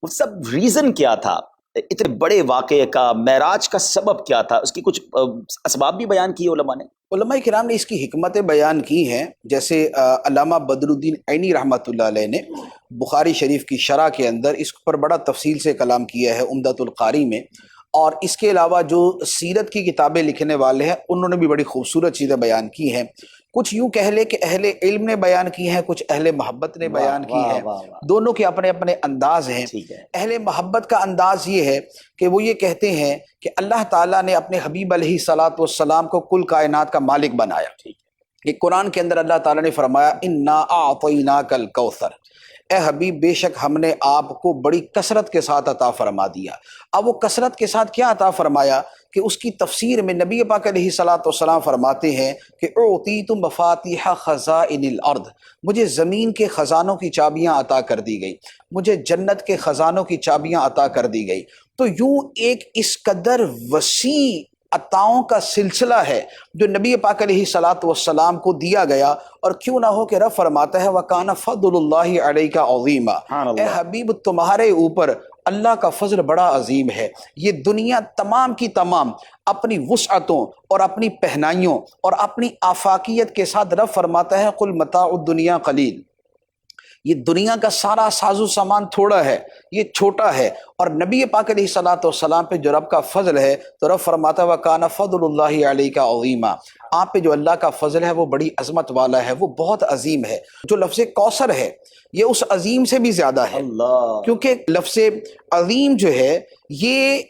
وہ سب ریزن کیا تھا اتنے بڑے واقعے کا؟ معراج کا سبب کیا تھا؟ اس کی کچھ اسباب بھی بیان کیے علماء نے؟ علماء کرام نے اس کی حکمتیں بیان کی ہیں، جیسے علامہ بدر الدین عینی رحمۃ اللہ علیہ نے بخاری شریف کی شرح کے اندر اس پر بڑا تفصیل سے کلام کیا ہے عمدۃ القاری میں، اور اس کے علاوہ جو سیرت کی کتابیں لکھنے والے ہیں انہوں نے بھی بڑی خوبصورت چیزیں بیان کی ہیں۔ کچھ یوں کہہ لے کہ اہل علم نے بیان کی ہیں، کچھ اہل محبت نے بیان کی ہیں، دونوں کے اپنے اپنے انداز ہیں۔ اہل محبت کا انداز یہ ہے کہ وہ یہ کہتے ہیں کہ اللہ تعالیٰ نے اپنے حبیب علیہ الصلاۃ والسلام کو کل کائنات کا مالک بنایا۔ کہ قرآن کے اندر اللہ تعالیٰ نے فرمایا انا اعطیناک الکوثر، اے حبیب بے شک ہم نے آپ کو بڑی کثرت کے ساتھ عطا فرما دیا۔ اب وہ کثرت کے ساتھ کیا عطا فرمایا کہ اس کی تفسیر میں نبی پاک علیہ الصلاۃ والسلام فرماتے ہیں کہ اعطیت مفاتیح خزائن الارض، مجھے زمین کے خزانوں کی چابیاں عطا کر دی گئی، مجھے جنت کے خزانوں کی چابیاں عطا کر دی گئی۔ تو یوں ایک اس قدر وسیع عطاؤں کا سلسلہ ہے جو نبی پاک علیہ الصلاۃ والسلام کو دیا گیا، اور کیوں نہ ہو کہ رب فرماتا ہے وَكَانَ فَضْلُ اللَّهِ عَلَيْكَ عَظِيمًا، اے حبیب تمہارے اوپر اللہ کا فضل بڑا عظیم ہے۔ یہ دنیا تمام کی تمام اپنی وسعتوں اور اپنی پہنائیوں اور اپنی آفاقیت کے ساتھ رب فرماتا ہے قُلْ مَتَاعُ الدُّنْيَا قَلِيلٌ، یہ دنیا کا سارا ساز و سامان تھوڑا ہے، یہ چھوٹا ہے، اور نبی پاک علیہ الصلاۃ والسلام پہ جو رب کا فضل ہے تو رب فرماتا ہے وَكَانَ فَضْلُ اللَّهِ عَلَيْكَ عَظِيمًا، آپ پہ جو اللہ کا فضل ہے وہ بڑی عظمت والا ہے، وہ بہت عظیم ہے۔ جو لفظ کوثر ہے یہ اس عظیم سے بھی زیادہ ہے، کیونکہ لفظ عظیم جو ہے یہ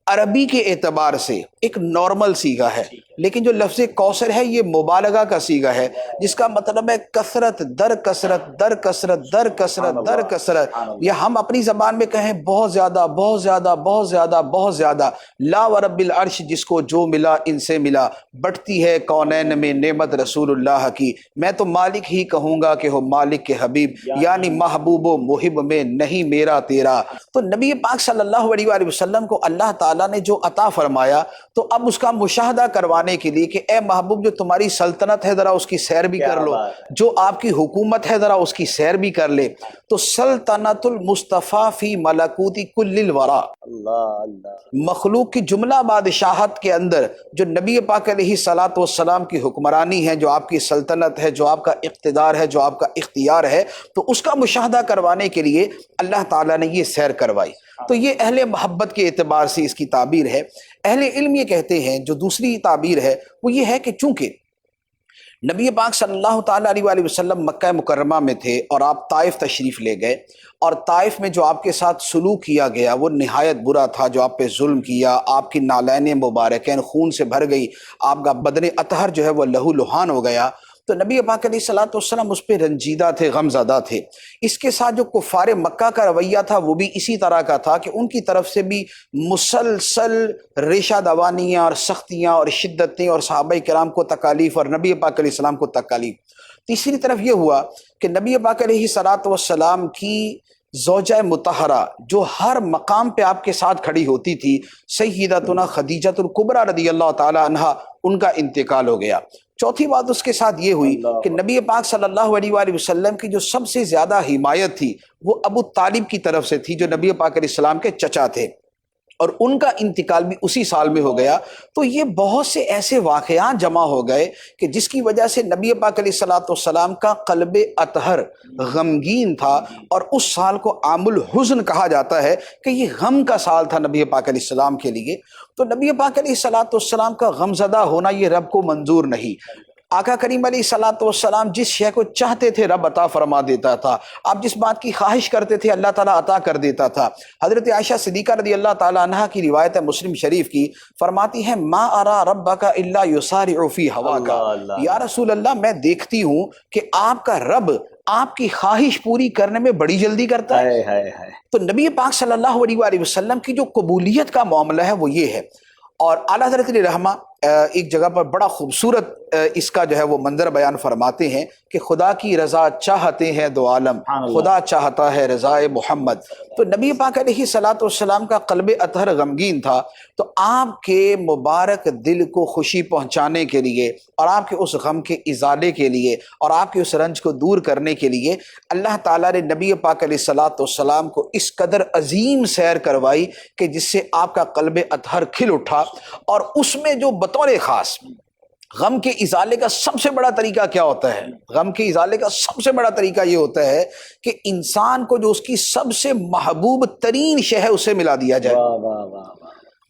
عربی کے اعتبار سے ایک نارمل صیغہ ہے، لیکن جو لفظ کوثر ہے یہ مبالغہ کا صیغہ ہے، جس کا مطلب ہے کثرت در کثرت در کثرت در کثرت در کثرت، یا ہم اپنی زبان میں کہیں بہت زیادہ بہت زیادہ بہت زیادہ بہت زیادہ۔ لا ورب العرش، جس کو جو ملا ان سے ملا، بٹتی ہے کونین میں نعمت رسول اللہ کی، میں تو مالک ہی کہوں گا کہ ہو مالک کے حبیب، یعنی محبوب و محب میں نہیں میرا تیرا۔ تو نبی پاک صلی اللہ علیہ وآلہ وسلم کو اللہ تعالیٰ نے جو عطا فرمایا تو اب اس کا مشاہدہ کروانے کے لیے کہ اے محبوب جو تمہاری سلطنت ہے ذرا اس کی سیر بھی کر لو، جو آپ کی حکومت ہے ذرا اس کی سیر بھی کر لے۔ تو سلطنت المصطفیٰ فی ملکوتی کل الورا، مخلوق کی جملہ بادشاہت کے اندر جو نبی پاک علیہ الصلاۃ والسلام کی حکمرانی ہے، جو آپ کی سلطنت ہے، جو آپ کا اقتدار ہے، جو آپ کا اختیار ہے، تو اس کا مشاہدہ کروانے کے لیے اللہ تعالیٰ نے یہ سیر کروائی۔ تو یہ اہل محبت کے اعتبار سے اس کی تعبیر ہے۔ اہل علم یہ کہتے ہیں، جو دوسری تعبیر ہے وہ یہ ہے کہ چونکہ نبی پاک صلی اللہ تعالیٰ علیہ وآلہ وسلم مکہ مکرمہ میں تھے اور آپ طائف تشریف لے گئے، اور طائف میں جو آپ کے ساتھ سلوک کیا گیا وہ نہایت برا تھا، جو آپ پہ ظلم کیا، آپ کی نالین مبارکین خون سے بھر گئی، آپ کا بدن اطہر جو ہے وہ لہو لہان ہو گیا، تو نبی پاک علیہ الصلاۃ والسلام اس پہ رنجیدہ تھے، غم زدہ تھے۔ اس کے ساتھ جو کفار مکہ کا رویہ تھا وہ بھی اسی طرح کا تھا کہ ان کی طرف سے بھی مسلسل ریشہ دوانیاں اور سختیاں اور شدتیں اور صحابہ کرام کو تکالیف اور نبی پاک علیہ السلام کو تکالیف۔ تیسری طرف یہ ہوا کہ نبی پاک علیہ الصلاۃ والسلام کی زوجہ مطہرہ جو ہر مقام پہ آپ کے ساتھ کھڑی ہوتی تھی، سیدتنا خدیجہ الکبریٰ رضی اللہ تعالی عنہا، ان کا انتقال ہو گیا۔ چوتھی بات اس کے ساتھ یہ ہوئی کہ نبی پاک صلی اللہ علیہ وآلہ وسلم کی جو سب سے زیادہ حمایت تھی وہ ابو طالب کی طرف سے تھی، جو نبی پاک علیہ السلام کے چچا تھے، اور ان کا انتقال بھی اسی سال میں ہو گیا۔ تو یہ بہت سے ایسے واقعات جمع ہو گئے کہ جس کی وجہ سے نبی پاک علیہ الصلاۃ والسلام کا قلب اطہر غمگین تھا، اور اس سال کو عام الحزن کہا جاتا ہے کہ یہ غم کا سال تھا نبی پاک علیہ السلام کے لیے۔ تو نبی پاک علیہ الصلاۃ والسلام کا غم زدہ ہونا یہ رب کو منظور نہیں۔ آقا کریم علیہ الصلاۃ والسلام جس شے کو چاہتے تھے رب عطا فرما دیتا تھا، آپ جس بات کی خواہش کرتے تھے اللہ تعالیٰ عطا کر دیتا تھا۔ حضرت عائشہ صدیقہ رضی اللہ تعالیٰ عنہا کی روایت ہے مسلم شریف کی، فرماتی ہیں ما ارا ربک الا یسارع فی ہواک، یا رسول اللہ میں دیکھتی ہوں کہ آپ کا رب آپ کی خواہش پوری کرنے میں بڑی جلدی کرتا ہے۔ تو نبی پاک صلی اللہ علیہ وآلہ وسلم کی جو قبولیت کا معاملہ ہے وہ یہ ہے۔ اور اعلیٰ حضرت علیہ رحمہ ایک جگہ پر بڑا خوبصورت اس کا جو ہے وہ منظر بیان فرماتے ہیں کہ خدا کی رضا چاہتے ہیں دو عالم، خدا چاہتا ہے رضا محمد۔ تو نبی پاک علیہ الصلوۃ والسلام کا قلب اطہر غمگین تھا، تو آپ کے مبارک دل کو خوشی پہنچانے کے لیے اور آپ کے اس غم کے ازالے کے لیے اور آپ کے اس رنج کو دور کرنے کے لیے اللہ تعالیٰ نے نبی پاک علیہ الصلوۃ والسلام کو اس قدر عظیم سیر کروائی کہ جس سے آپ کا قلب اطہر کھل اٹھا۔ اور اس میں جو بطور خاص غم کے ازالے کا سب سے بڑا طریقہ کیا ہوتا ہے؟ غم کے ازالے کا سب سے بڑا طریقہ یہ ہوتا ہے کہ انسان کو جو اس کی سب سے محبوب ترین شے ہے اسے ملا دیا جائے۔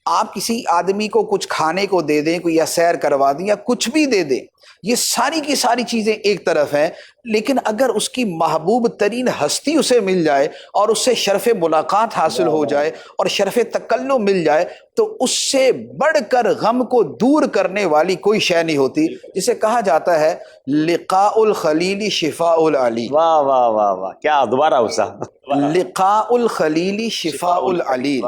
آپ کسی آدمی کو کچھ کھانے کو دے دیں، کوئی یا سیر کروا دیں یا کچھ بھی دے دیں، یہ ساری کی ساری چیزیں ایک طرف ہیں، لیکن اگر اس کی محبوب ترین ہستی اسے مل جائے اور اس سے شرف ملاقات حاصل ہو جائے اور شرف تکلم مل جائے تو اس سے بڑھ کر غم کو دور کرنے والی کوئی شے نہیں ہوتی، جسے کہا جاتا ہے لقاء الخلیل شفاء العلیل۔ واہ واہ واہ واہ، کیا دوبارہ اسا لقاء الخلیل شفاء العلیل،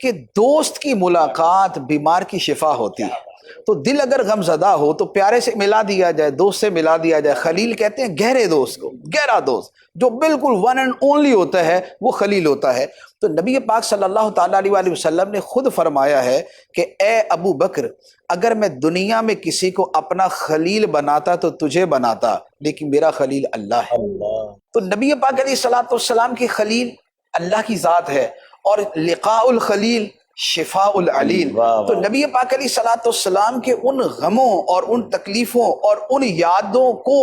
کہ دوست کی ملاقات بیمار کی شفا ہوتی ہے۔ تو دل اگر غم زدہ ہو تو پیارے سے ملا دیا جائے، دوست سے ملا دیا جائے۔ خلیل کہتے ہیں گہرے دوست کو، گہرا دوست جو بالکل ون اینڈ اونلی ہوتا ہے وہ خلیل ہوتا ہے۔ تو نبی پاک صلی اللہ تعالیٰ علیہ وآلہ وسلم نے خود فرمایا ہے کہ اے ابو بکر، اگر میں دنیا میں کسی کو اپنا خلیل بناتا تو تجھے بناتا، لیکن میرا خلیل اللہ ہے۔ تو نبی پاک علیہ الصلوۃ والسلام کی خلیل اللہ کی ذات ہے، اور لقاء الخلیل شفاء العلیل۔ تو نبی پاک علیہ الصلوۃ والسلام کے ان غموں اور ان تکلیفوں اور ان یادوں کو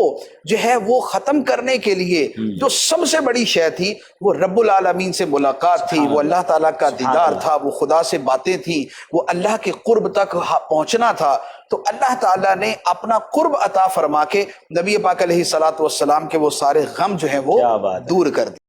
جو ہے وہ ختم کرنے کے لیے جو سب سے بڑی شے تھی وہ رب العالمین سے ملاقات تھی، وہ اللہ تعالیٰ کا دیدار تھا، وہ خدا سے باتیں تھیں، وہ اللہ کے قرب تک پہنچنا تھا۔ تو اللہ تعالیٰ نے اپنا قرب عطا فرما کے نبی پاک علیہ الصلوۃ والسلام کے وہ سارے غم جو ہیں وہ دور کر دیے۔